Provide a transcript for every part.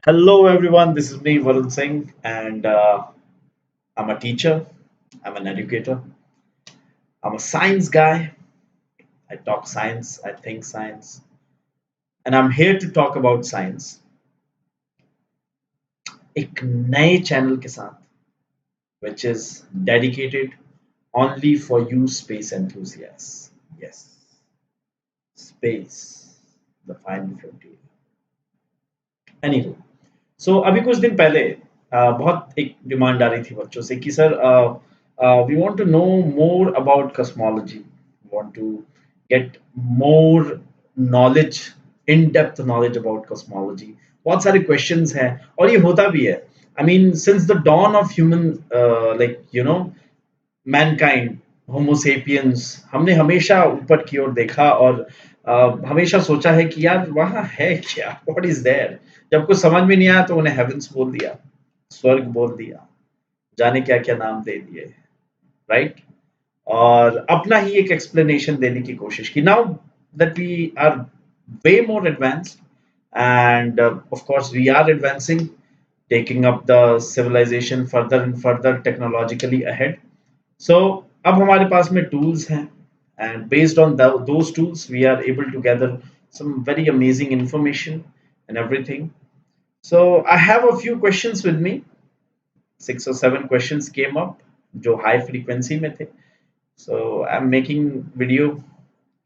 Hello, everyone. This is me, Varun Singh, and I'm a teacher. I'm an educator. I'm a science guy. I talk science. I think science, and I'm here to talk about science. एक नए channel के साथ, which is dedicated only for you, space enthusiasts. Yes, space, the final frontier. Anyway, सो अभी कुछ दिन पहले बहुत एक डिमांड आ रही थी बच्चों से कि sir we want to know more about cosmology, want to get more knowledge, in depth knowledge about cosmology. बहुत सारे क्वेश्चंस हैं और ये होता भी है। I mean since the dawn of human, like mankind, homo sapiens, हमने हमेशा ऊपर की ओर देखा और हमेशा सोचा है कि यार वहां है क्या, व्हाट इज देयर। जब कुछ समझ में नहीं आया तो उन्हें हेवंस बोल दिया, स्वर्ग बोल दिया, जाने क्या क्या नाम दे दिए, राइट। और अपना ही एक एक्सप्लेनेशन देने की कोशिश की। Now that we are way more advanced and of course we are advancing, taking up the civilization further and further technologically ahead. So अब हमारे पास में tools हैं, and based on those tools we are able to gather some very amazing information and everything. So I have a few questions with me. 6 or 7 questions came up जो high frequency में थे. So I'm making video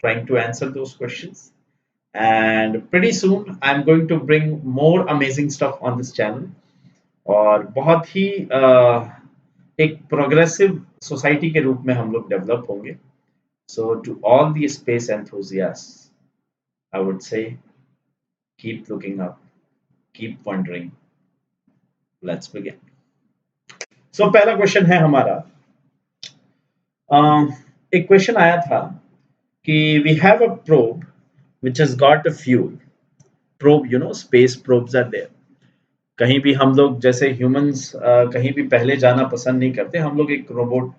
trying to answer those questions. And pretty soon I'm going to bring more amazing stuff on this channel. और बहुत ही एक progressive society के रूप में हम लोग डेवलप होंगे. So to all the space enthusiasts, I would say keep looking up, keep wondering. Let's begin. So पहला क्वेश्चन है हमारा, एक क्वेश्चन आया था कि we have a probe which has got a fuel. Probe, space probes are there. कहीं भी हम लोग जैसे ह्यूमंस कहीं भी पहले जाना पसंद नहीं करते, हम लोग एक रोबोट,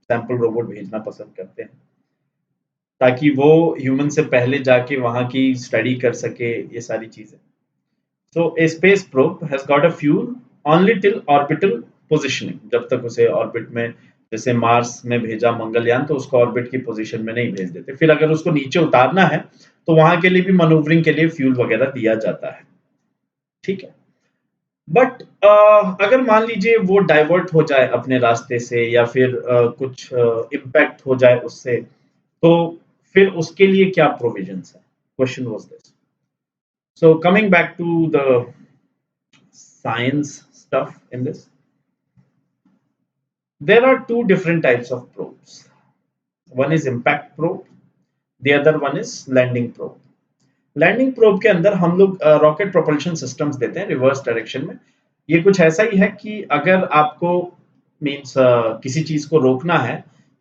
सैंपल रोबोट भेजना पसंद करते हैं ताकि वो ह्यूमन से पहले जाके वहां की स्टडी कर सके, ये सारी चीजें. So a space probe has got a fuel only till orbital positioning. जब तक उसे ऑर्बिट में, जैसे मार्स में भेजा मंगलयान तो उसको ऑर्बिट की पोजीशन में नहीं भेज देते, फिर अगर उसको नीचे उतारना है तो वहां के लिए भी मनूवरिंग के लिए फ्यूल वगैरह दिया जाता है, ठीक है. बट अगर मान लीजिए वो डाइवर्ट हो जाए अपने रास्ते से या फिर कुछ इम्पैक्ट हो जाए उससे, तो फिर उसके लिए क्या प्रोविजंस है? Question was this. So coming back to the science stuff in this, there are two different types of probes. One is impact probe, the other one is landing probe. Landing probe के अंदर हम लोग rocket propulsion systems देते हैं reverse direction में. ये कुछ ऐसा ही है कि अगर आपको मींस किसी चीज को रोकना है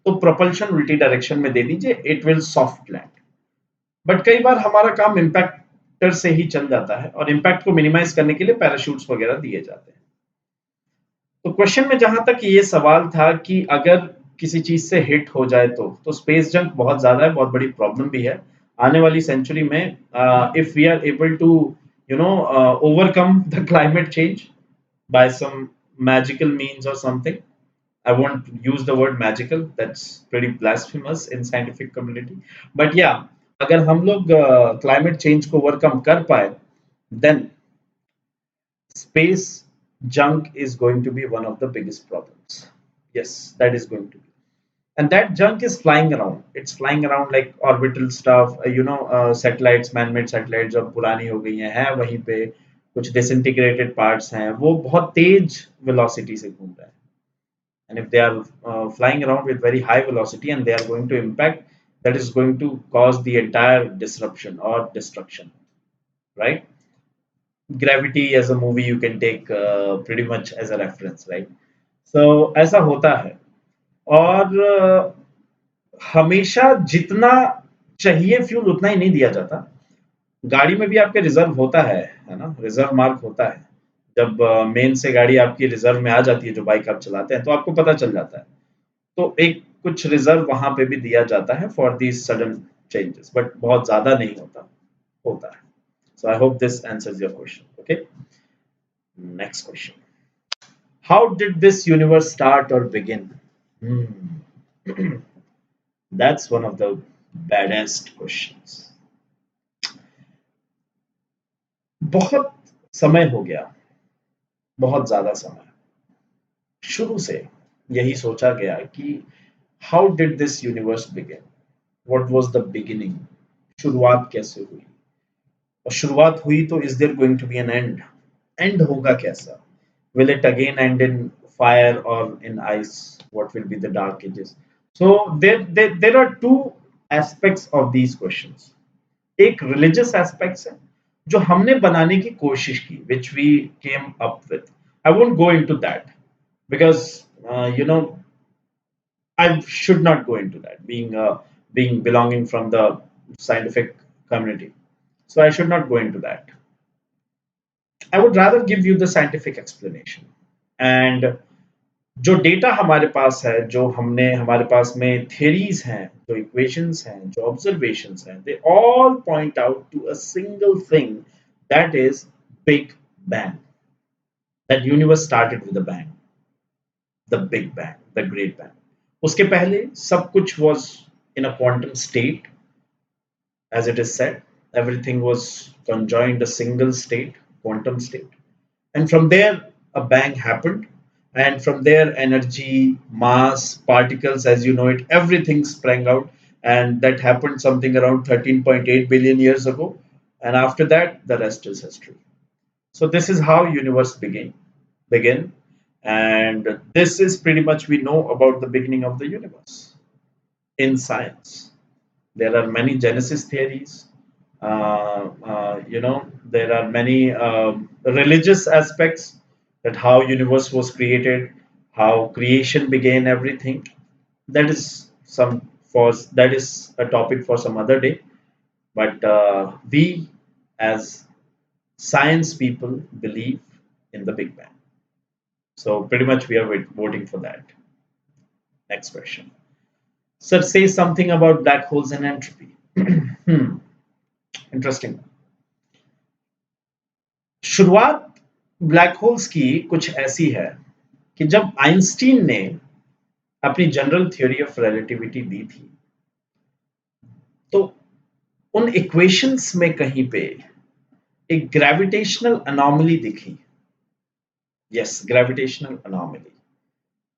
तो प्रोपल्शन उल्टी डायरेक्शन में दे दीजिए, it will soft land. But कई बार हमारा काम इम्पैक्टर से ही चल जाता है और इम्पैक्ट को मिनिमाइज करने के लिए पैराशूट्स वगैरह दिए जाते हैं. तो क्वेश्चन में जहां तक ये सवाल था कि अगर किसी चीज से हिट हो जाए तो स्पेस जंक बहुत ज्यादा है, बहुत बड़ी प्रॉब्लम भी है आने वाली सेंचुरी में. If we are able to overcome the climate change by some magical means और something. I won't use the word magical, that's pretty blasphemous in scientific community. But yeah, अगर हम लोग क्लाइमेट चेंज को overcome कर पाए, then space junk is going to be one of the biggest problems. Yes, that is going to be. And that junk is flying around. It's flying around like orbital stuff, satellites, man-made satellites जो पुरानी हो गई हैं वहीं पे कुछ disintegrated parts हैं, वो बहुत तेज velocity से घूम रहे हैं. And if they are flying around with very high velocity and they are going to impact, that is going to cause the entire disruption or destruction, right? Gravity as a movie you can take pretty much as a reference, right? So ऐसा होता है. और हमेशा जितना चाहिए fuel उतना ही नहीं दिया जाता. गाड़ी में भी आपके रिजर्व होता है ना, रिजर्व मार्क होता है. जब मेन से गाड़ी आपकी रिजर्व में आ जाती है, जो बाइक आप चलाते हैं, तो आपको पता चल जाता है. तो एक कुछ रिजर्व वहां पे भी दिया जाता है for these sudden changes, but बहुत ज्यादा नहीं होता है. So I hope this answers your question. Okay. Next question. How did this universe start or begin? Hmm. That's one of the baddest questions. बहुत समय हो गया, बहुत ज्यादा समय। शुरू से यही सोचा गया कि how did this universe begin, what was the beginning, शुरुआत कैसे हुई, और शुरुआत हुई तो is there going to be an end, end होगा कैसा, will it again end in fire or in ice, what will be the dark ages. So there are two aspects of these questions. एक religious aspects है जो हमने बनाने की कोशिश की, which we came up with. I won't go into that because I should not go into that, being belonging from the scientific community. So I should not go into that. I would rather give you the scientific explanation. And जो data हमारे पास है, जो हमने हमारे पास में theories हैं, जो equations हैं, जो ऑब्जर्वेशंस हैं, they all point out to a single thing, that is big bang. That universe started with a bang, the big bang, the great bang. उसके पहले सब कुछ was in a quantum state, as it is said. Everything was conjoined a single state, quantum state. And from there, a bang happened. And from there, energy, mass, particles, as you know it, everything sprang out. And that happened something around 13.8 billion years ago. And after that, the rest is history. So this is how universe begin. And this is pretty much we know about the beginning of the universe in science. There are many genesis theories. There are many religious aspects, that how universe was created, how creation began, everything. That is that is a topic for some other day. But we, as science people, believe in the Big Bang. So pretty much we are voting for that. Next question. Sir, say something about black holes and entropy. Interesting. शुरुआत black holes की कुछ ऐसी है कि जब Einstein ने अपनी general theory of relativity दी थी, तो उन इक्वेशंस में कहीं पे एक ग्रेविटेशनल अनोमली दिखी. यस, ग्रेविटेशनल अनोमली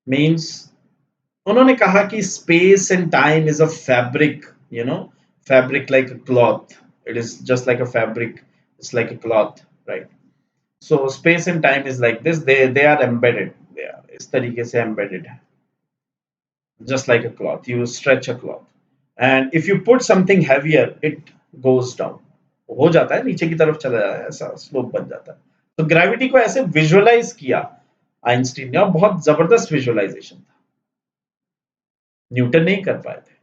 मींस उन्होंने कहा कि space and time is a fabric, fabric like a cloth. It is just like a fabric, it's like a cloth, right? So space and time is like this. They are embedded. They are इस तरीके से embedded है. Just like a cloth. You stretch a cloth. And if you put something heavier, it goes down. हो जाता है, नीचे की तरफ चला जाता है, ऐसा स्लोप बन जाता है. तो ग्रेविटी को ऐसे विजुअलाइज किया आइंस्टीन ने, और बहुत जबरदस्त विजुअलाइजेशन था. न्यूटन नहीं कर पाए थे.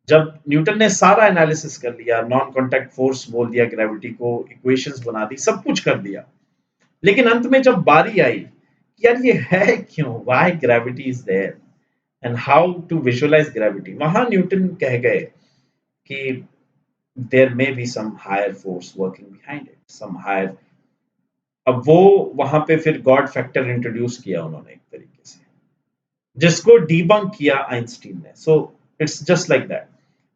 जब न्यूटन ने सारा एनालिसिस कर लिया, नॉन कॉन्टैक्ट फोर्स बोल दिया, ग्रेविटी को इक्वेशंस बना दी, सब कुछ कर दिया, लेकिन अंत में जब बारी आई कि यार ये है क्यों, why gravity is there and how to visualize gravity, वहां न्यूटन कह गए कि there may be some higher force working behind it, some higher. अब वो वहां पे फिर गॉड फैक्टर इंट्रोड्यूस किया उन्होंने एक तरीके से, जिसको डीबंक किया आइंस्टीन ने. So it's just like that,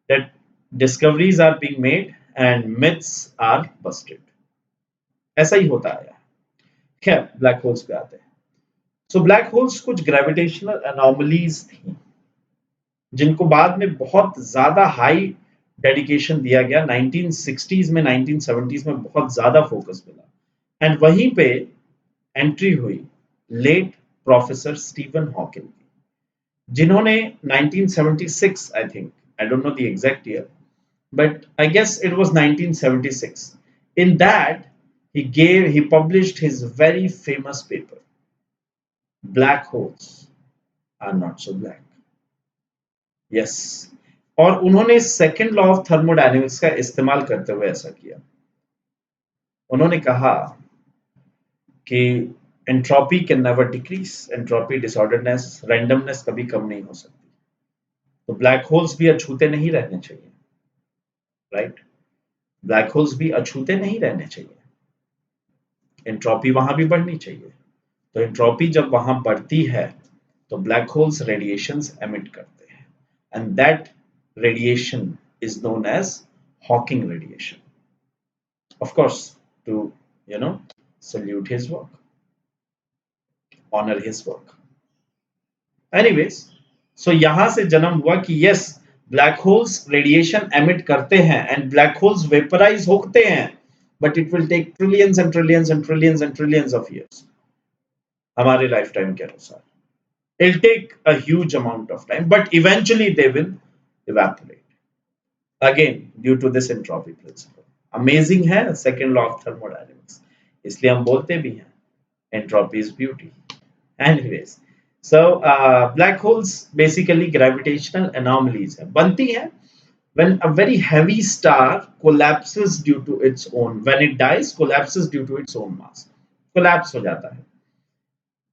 that discoveries are being made and myths are busted. ऐसा ही होता है. खैर, ब्लैक होल्स पे आते हैं. सो ब्लैक होल्स कुछ ग्रेविटेशनल एनोमलीज थी, जिनको बाद में बहुत ज्यादा हाई डेडिकेशन दिया गया. 1960s में, 1970s में बहुत ज्यादा फोकस मिला, एंड वहीं पे एंट्री हुई लेट प्रोफेसर स्टीफन हॉकिंग, जिन्होंने 1976, I think, I don't know the exact year, but I guess it was 1976. In that, he published his very famous paper, Black Holes Are Not So Black. Yes. और उन्होंने second law of thermodynamics का इस्तेमाल करते हुए ऐसा किया. उन्होंने कहा कि entropy can never decrease, entropy, disorderness, randomness कभी कम नहीं हो सकती. तो ब्लैक होल्स भी अछूते नहीं रहने चाहिए, राइट? ब्लैक होल्स भी अछूते नहीं रहने चाहिए. एंट्रोपी वहां भी बढ़नी चाहिए। तो एंट्रोपी जब वहां बढ़ती है तो ब्लैक होल्स रेडिएशंस एमिट करते हैं, and that radiation is known as Hawking radiation. Of course, to you know salute his work, honour his work. Anyways, so यहां से जन्म हुआ कि yes, black holes radiation emit करते हैं एंड ब्लैक होल्स वेपराइज होते हैं, but it will take trillions and trillions and trillions and trillions of years हमारे लाइफ टाइम के अनुसार। It'll take a huge amount of time, but eventually they will evaporate. Again, due to this entropy principle. Amazing है second law of thermodynamics. इसलिए हम बोलते भी हैं entropy is beauty. Anyways, so black holes basically gravitational anomalies है, बनती हैं when a very heavy star collapses due to its own, when it dies, collapses due to its own mass. Collapse हो जाता है,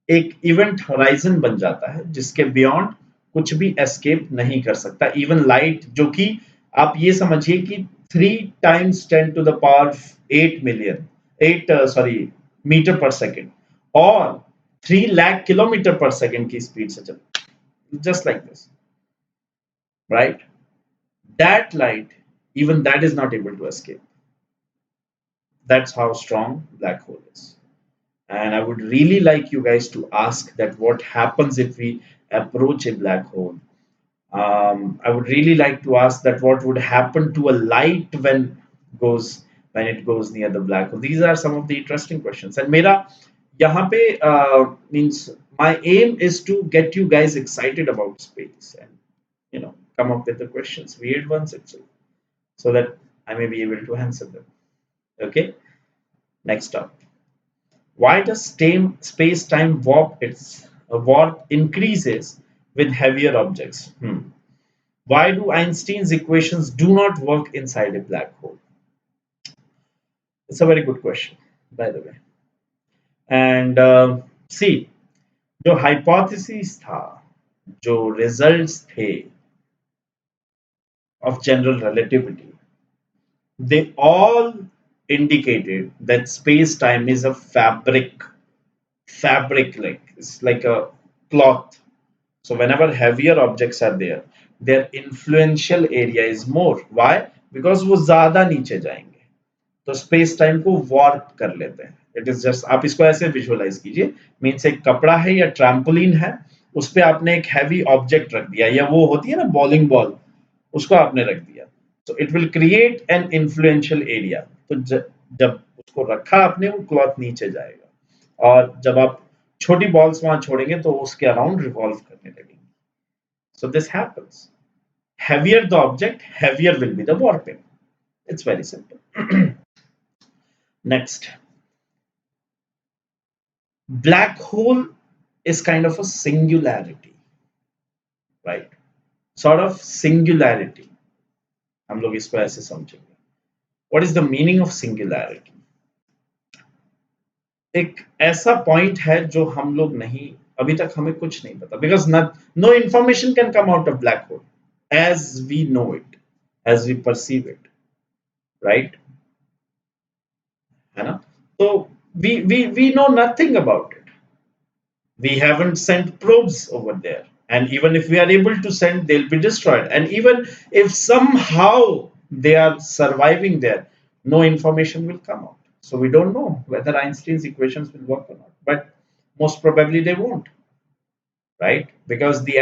एक इवेंट होराइजन बन जाता है जिसके बियॉन्ड कुछ भी एस्केप नहीं कर सकता, इवन लाइट, जो कि आप ये समझिए कि 3 × 10⁻⁸ 8 सॉरी मीटर पर सेकेंड और 3 लाख किलोमीटर पर सेकेंड की स्पीड से चल, just like this, right? That light, even that is not able to escape. That's how strong black hole is. And I would really like you guys to ask that what happens if we approach a black hole. I would really like to ask that what would happen to a light goes when it goes near the black hole. These are some of the interesting questions. And मेरा यहाँ पे means my aim is to get you guys excited about space and come up with the questions, weird ones itself, so that I may be able to answer them. Okay, next up. Why does space-time warp increases with heavier objects? Why do Einstein's equations do not work inside a black hole? It's a very good question, by the way. And see, जो hypothesis था, जो results थे of general relativity, they all indicated that space-time is a fabric, like it's like a cloth. So whenever heavier objects are there, their influential area is more. Why? Because वो ज्यादा नीचे जाएंगे, तो space time को warp कर लेते हैं. It is just, आप इसको ऐसे विजुअलाइज कीजिए, मीन्स एक कपड़ा है या ट्रैम्पोलिन है, उस पे आपने एक हैवी ऑब्जेक्ट रख दिया, या वो होती है ना बॉलिंग बॉल, उसको आपने रख दिया, तो it will create an influential area. तो जब उसको रखा आपने, वो क्लॉथ नीचे जाएगा, और जब आप छोटी बॉल्स वहां छोड़ेंगे तो उसके अराउंड रिवॉल्व करने लगेंगे. So this happens. Heavier the object, heavier will be the warping. It's very simple. Next. Black hole is kind of a singularity, right? Sort of singularity. हम लोग इसको ऐसे समझेंगे. What is the meaning of singularity? एक ऐसा point है जो हम लोग नहीं, अभी तक हमें कुछ नहीं पता, because no information can come out of black hole as we know it, as we perceive it, right? है ना? So we know nothing about it. We haven't sent probes over there, and even if we are able to send, they'll be destroyed. And even if somehow they are surviving there, no information will come out. So we don't know whether Einstein's equations will work or not, but most probably they won't, right? Because the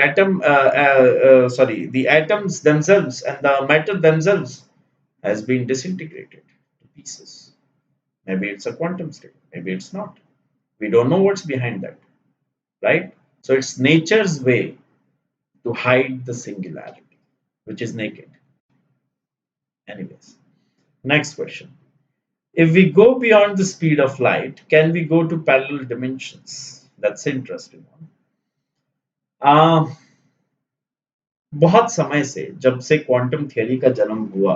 the atoms themselves and the matter themselves has been disintegrated to pieces. Maybe it's a quantum state, maybe it's not. We don't know what's behind that, right? So it's nature's way to hide the singularity, which is naked. Anyways, next question. If we go beyond the speed of light, can we go to parallel dimensions? That's an interesting one. बहुत समय से, जब से quantum theory का जन्म हुआ,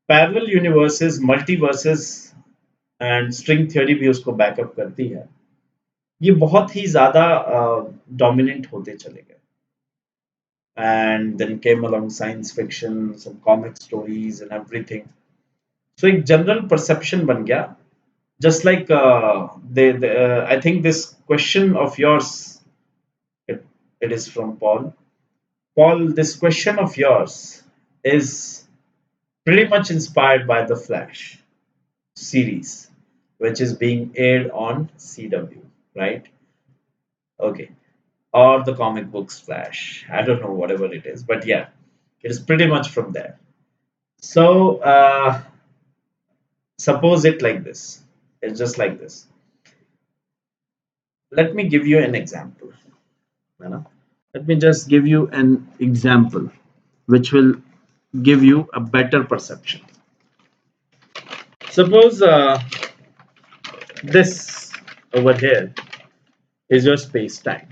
parallel universes, multiverses and string theory भी उसको बैकअप करती है, ये बहुत ही ज्यादा डोमिनेंट होते चले गए. And then came along science fiction, some comic stories and everything. So एक जनरल परसेप्शन बन गया just like I think this question of yours, it, it is from Paul. Paul, this question of yours is pretty much inspired by the Flash series, which is being aired on CW, right? Okay, or the comic books Flash. I don't know, whatever it is, but yeah, it is pretty much from there. So suppose it like this. It's just like this. Let me give you an example. You know? Let me just give you an example, which will give you a better perception. Suppose this over here is your space time,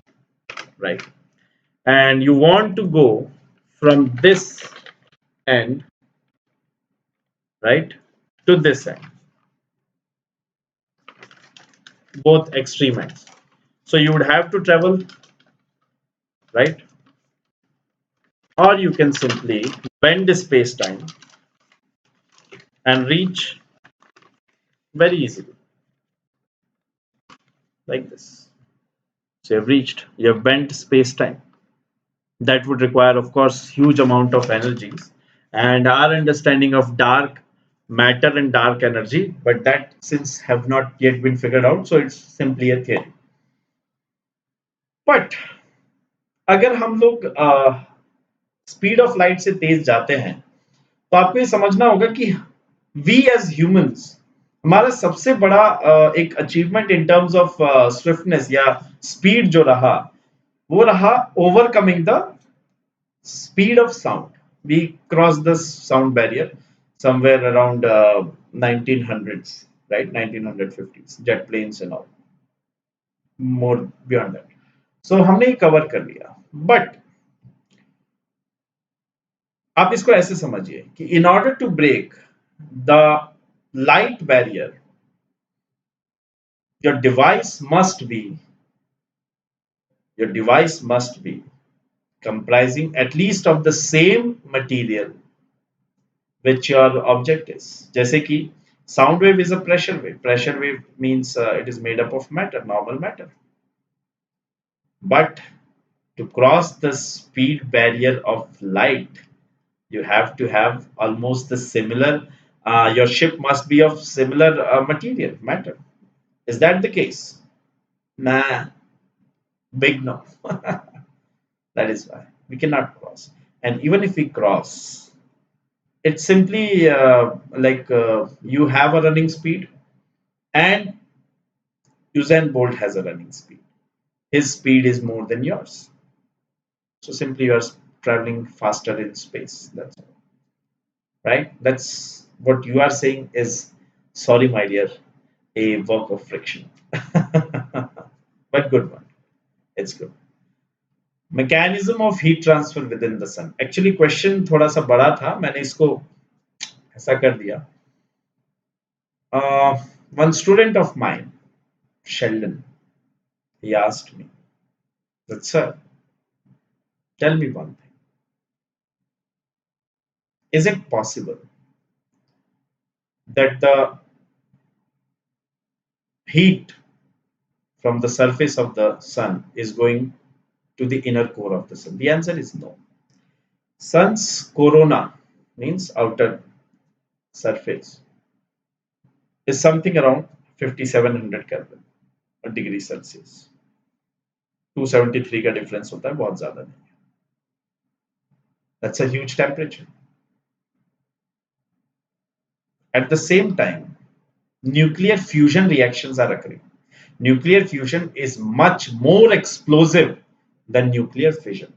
right? And you want to go from this end, right, to this end, both extreme ends. So you would have to travel, right? Or you can simply bend the space time and reach very easily, like this. So you've reached, you've bent space time. That would require, of course, huge amount of energies, and our understanding of dark matter and dark energy, but that since have not yet been figured out, so it's simply a theory. But अगर हम लोग speed of light से तेज जाते हैं, तो आपको ये समझना होगा कि वी एज ह्यूमंस, हमारा सबसे बड़ा एक achievement in terms of swiftness या स्पीड जो रहा, वो रहा overcoming the speed of sound. We crossed the sound barrier somewhere around 1900s, right? 1950s, jet planes and all. More beyond that. So हमने ये कवर कर लिया. But आप इसको ऐसे समझिए कि in order to break the light barrier, your device must be your device must be comprising at least of the same material which your object is. जैसे कि sound wave is a pressure wave. Pressure wave means it is made up of matter, normal matter. But to cross the speed barrier of light, you have to have almost the similar. Your ship must be of similar material, matter. Is that the case? Nah, big no. That is why we cannot cross. And even if we cross, it's simply like you have a running speed and Usain Bolt has a running speed. His speed is more than yours. So simply you are traveling faster in space. That's all. Right? That's what you are saying is, sorry, my dear, a work of friction. But good one. It's good. Mechanism of heat transfer within the sun. Actually, question थोड़ा सा बड़ा था. मैंने इसको ऐसा कर दिया. One student of mine, Sheldon, he asked me that, sir, tell me one thing. Is it possible that the heat from the surface of the sun is going to the inner core of the sun? The answer is no. Sun's corona means outer surface is something around 5700 Kelvin or degree Celsius. 273 का difference होता है, बहुत ज़्यादा नहीं. That's a huge temperature. At the same time, nuclear fusion reactions are occurring. Nuclear fusion is much more explosive than nuclear fission.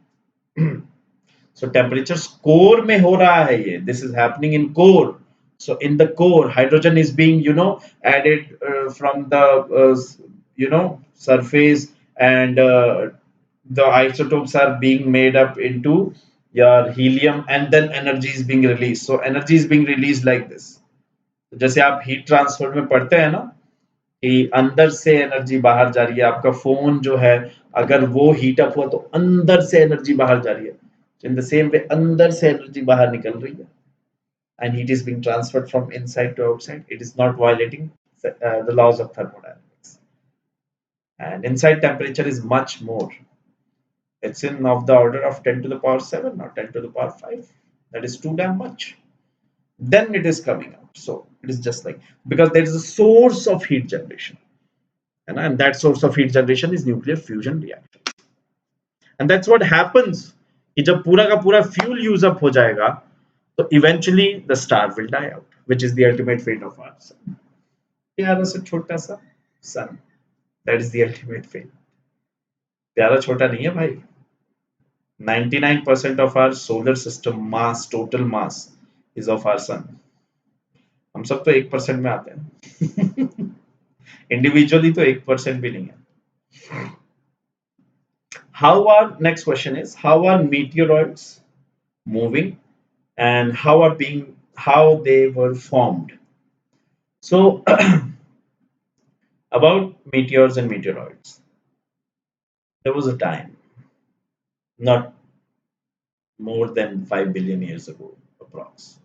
So temperatures core में हो रहा है ये. This is happening in core. So in the core, hydrogen is being, added from the, surface, and the isotopes are being made up into your helium, and then energy is being released. So energy is being released like this. जैसे आप heat transfer में पढ़ते हैं ना, कि अंदर से energy बाहर जा रही है. आपका फोन जो है, अगर वो हीट अप हुआ तो अंदर से एनर्जी बाहर जा रही है. इन द सेम वे अंदर से एनर्जी बाहर निकल रही है, and heat is being transferred from inside to outside. It is not violating the laws of thermodynamics. And inside temperature is much more. It's in of the order of 10 to the power 7 or 10 to the power 5. That is too damn much. Then it is coming out. So it is just like, because there is a source of heat generation. And that source of heat generation is nuclear fusion reaction. And that's what happens कि जब पूरा का पूरा fuel use up हो जाएगा तो eventually the star will die out, which is the ultimate fate of our sun. प्यारा सा छोटा सा sun, that is the ultimate fate. प्यारा छोटा नहीं है भाई. 99% of our solar system mass, total mass, is of our sun. हम सब तो 1% में आते हैं. इंडिविजुअली तो 1% भी नहीं है. How are, next question is, how are meteoroids moving and how they were formed? So about meteors and meteoroids, there was a time, not more than 5 billion years ago, approx.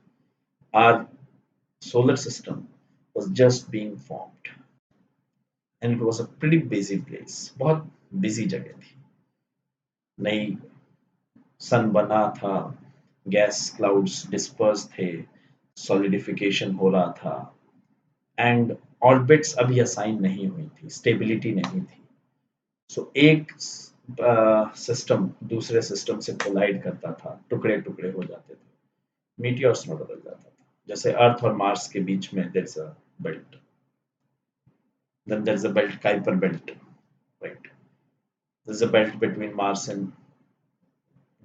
Our solar system was just being formed, and it was a pretty busy place. बहुत busy जगह थी. नई सन बना था, gas clouds disperse थे, solidification हो रहा था, एंड ऑर्बिट्स अभी असाइन नहीं हुई थी, स्टेबिलिटी नहीं थी. सो एक सिस्टम दूसरे सिस्टम से कोलाइड करता था, टुकड़े टुकड़े हो जाते थे, मीटियोर्स में बदल जाता था. जैसे अर्थ और मार्स के बीच में there is a belt, then there is a belt, Kuiper belt, right? There is a belt between Mars and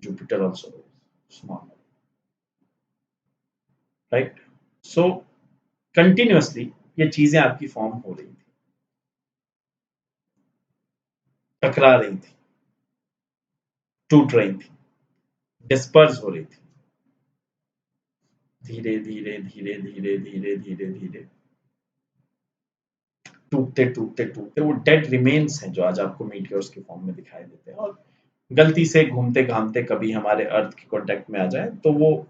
Jupiter also, small, right? So continuously ये चीजें आपकी फॉर्म हो रही थी, टकरा रही थी, टूट रही थी, डिस्पर्स हो रही थी, धीरे धीरे धीरे धीरे धीरे धीरे धीरे टूटते टूटते टूटते वो डेड रिमेन्स हैं जो आज आपको मीटियोर्स की फॉर्म में दिखाई देते हैं, और गलती से घूमते घामते कभी हमारे अर्थ के कांटेक्ट में आ जाए तो वो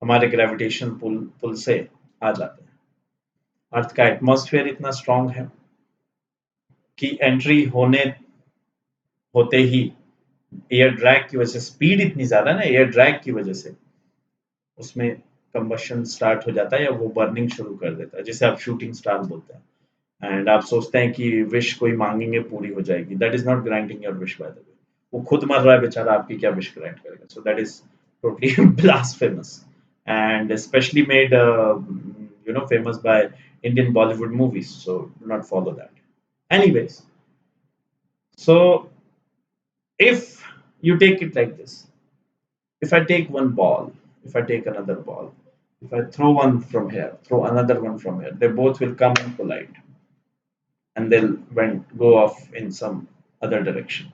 हमारे ग्रेविटेशन पुल से आ जाते हैं. अर्थ का एटमॉस्फेयर इतना स्ट्रांग है कि एंट्री होते ही एयर ड्रैग की वजह से, स्पीड इतनी ज्यादा ना एयर ड्रैग की वजह से, उसमें कंबशन स्टार्ट हो जाता है या वो बर्निंग शुरू कर देता है, जिसे आप शूटिंग स्टार बोलते हैं. एंड आप सोचते हैं कि विश कोई मांगेंगे पूरी हो जाएगी. That is not granting your wish by the way. वो खुद मर रहा है बेचारा, आपकी क्या विश ग्रांट करेगा? So that is totally blasphemous and specially made famous by Indian Bollywood movies, so do not follow that. Anyways, so if you take it like this, if I take one ball, if I take another ball, if I throw one from here, throw another one from here, they both will come and collide, and they'll go off in some other direction.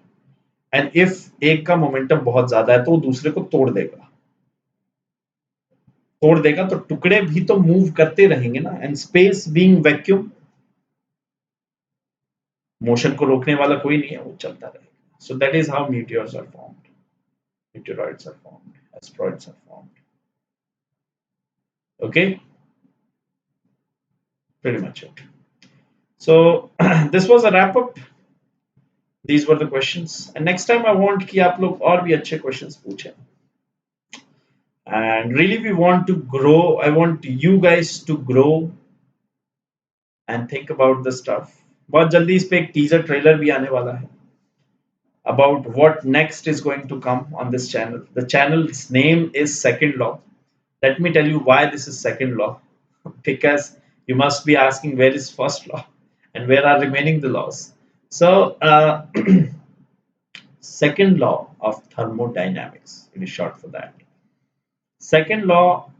And if एक का momentum बहुत ज्यादा है तो वो दूसरे को तोड़ देगा तो टुकड़े भी तो मूव करते रहेंगे ना. And space being vacuum, motion को रोकने वाला कोई नहीं है, वो चलता रहेगा. So that is how meteors are formed, meteoroids are formed, asteroids are formed. Okay, pretty much it. So this was a wrap up. These were the questions, and next time I want कि आप लोग और भी अच्छे questions पूछें. And really we want to grow. I want you guys to grow and think about the stuff. बहुत जल्दी इस पे एक teaser trailer भी आने वाला है about what next is going to come on this channel. The channel's name is Second Law. Let me tell you why this is Second Law. Because you must be asking where is first law and where are remaining the laws. So second law of thermodynamics, it is short for that. Second law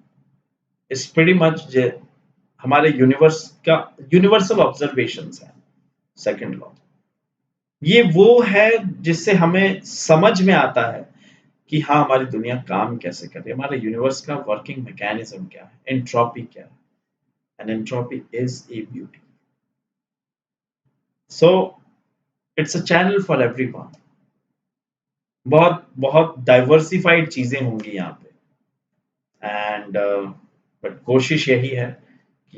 is pretty much हमारे universe का universal observations है. Second law ये वो है जिससे हमें समझ में आता है कि हाँ हमारी दुनिया काम कैसे कर रही है, हमारे यूनिवर्स का वर्किंग मैकेनिज्म क्या है, एंट्रोपी क्या है. And entropy is a beauty. So it's a channel for everyone. बहुत बहुत डाइवर्सिफाइड चीजें होंगी यहाँ पे. एंड बट कोशिश यही है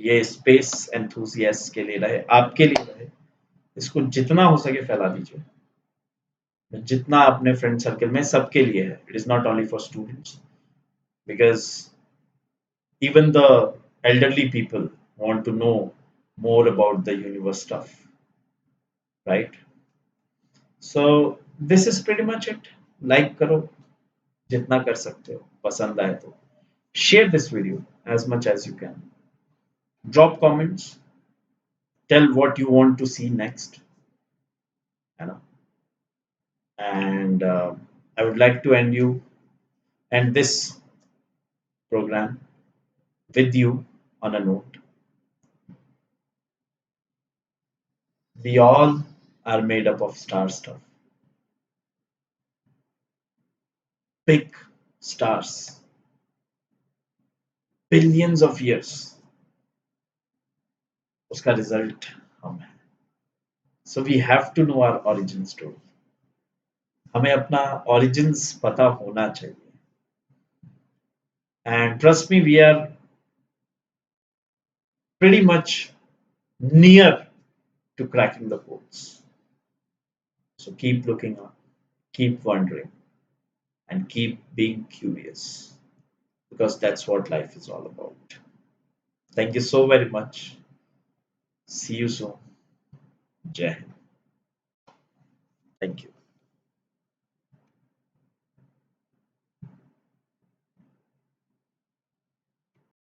ये स्पेस एंथुसियास्ट के लिए रहे, आपके लिए रहे। इसको जितना हो सके फैला दीजिए, जितना अपने फ्रेंड सर्कल में, सबके लिए है। It is not only for students, because even the elderly people want to know more about the universe stuff, right? So this is pretty much it. Like करो जितना कर सकते हो, पसंद आए तो share this video as much as you can. Drop comments, tell what you want to see next, you know. And I would like to end this program with you on a note. We all are made up of star stuff, big stars, billions of years. उसका result हम है. So we have to know our origin story. हमें अपना origins पता होना चाहिए. And trust me, we are pretty much near to cracking the codes. So keep looking up, keep wondering, and keep being curious, because that's what life is all about. Thank you so very much. See you soon. Jai Hind. Thank you.